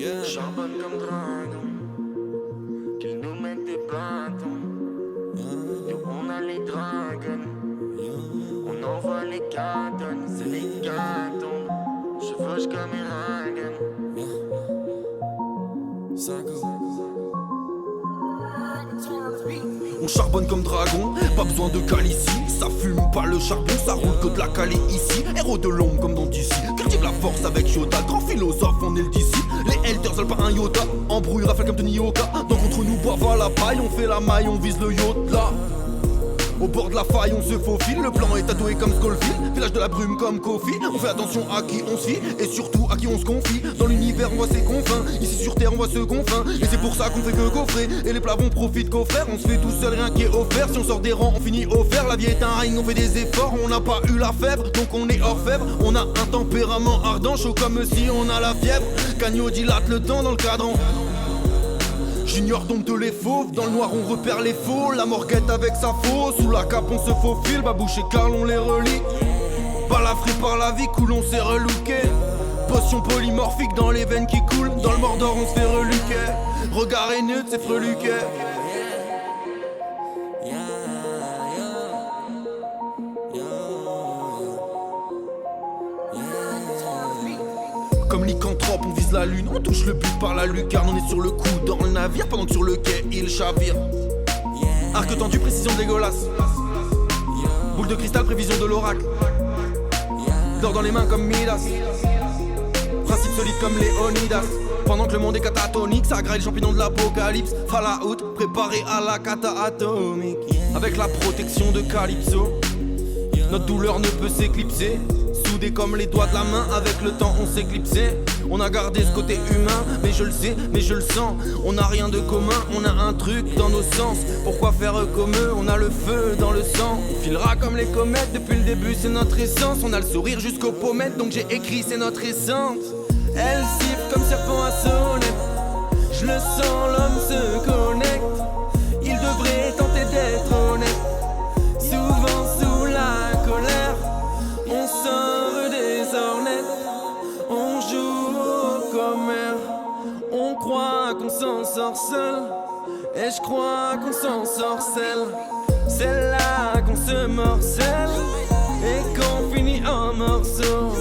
On charbonne comme dragon, qu'ils nous mettent des bâtons. Nous on a les dragons, on envoie les cartons, c'est les cartons. Chevauche comme Eragon. On charbonne comme dragon, pas besoin de cale ici. Ça fume pas le charbon, ça roule que de la calée ici. Héros de l'ombre comme dans DC, cultive la force avec Yoda. Grand philosophe, on est le disciple. Les elders veulent pas un iota, embrouille rafale comme Tony Yoka. Donc contre nous boivent à la paille, on fait la maille, on vise le yacht là. Au bord de la faille on se faufile, le plan est tatoué comme Skullfield. Village de la brume comme Kofi, on fait attention à qui on se fie et surtout à qui on se confie. Dans l'univers on voit ses confins, ici sur terre on voit ce confin. Et c'est pour ça qu'on fait que coffrer, et les plavons profitent qu'au frère. On se fait tout seul, rien qui est offert, si on sort des rangs on finit offert. La vie est un ring, on fait des efforts, on n'a pas eu la fèvre, donc on est orfèvre. On a un tempérament ardent, chaud comme si on a la fièvre. Cagno dilate le temps dans le cadran. Junior dompte les fauves, dans le noir on repère les faux. La morguette avec sa faux, sous la cape on se faufile. Babouche et Karl on les relie. Balafré par la vie, cool on s'est relooké. Potion polymorphique dans les veines qui coulent. Dans le Mordor on se fait reluquer. Regard haineux de ses freluquets. Comme lycanthrope, on vise la lune, on touche le but par la lucarne. On est sur le coup dans le navire pendant que sur le quai il chavire. Arc tendu, précision dégueulasse. Boule de cristal, prévision de l'oracle. D'or dans les mains comme Midas. Principe solide comme Léonidas. Pendant que le monde est catatonique, ça graille les champignons de l'apocalypse. Fallout, préparé à la cata atomique. Avec la protection de Calypso, notre douleur ne peut s'éclipser. Soudés comme les doigts de la main, avec le temps on s'éclipsait. On a gardé ce côté humain, mais je le sais, mais je le sens. On n'a rien de commun, on a un truc dans nos sens. Pourquoi faire comme eux, on a le feu dans le sang. On filera comme les comètes, depuis le début c'est notre essence. On a le sourire jusqu'aux pommettes, donc j'ai écrit c'est notre essence. Elle siffle comme serpent à sonnette. Je le sens, l'homme se connecte. Il devrait tenter d'être honnête. Souvent sous la colère, on sort des ornettes. On joue au commère. On croit qu'on s'en sort seul, et je crois qu'on s'en sorcelle. C'est là qu'on se morcelle et qu'on finit en morceaux.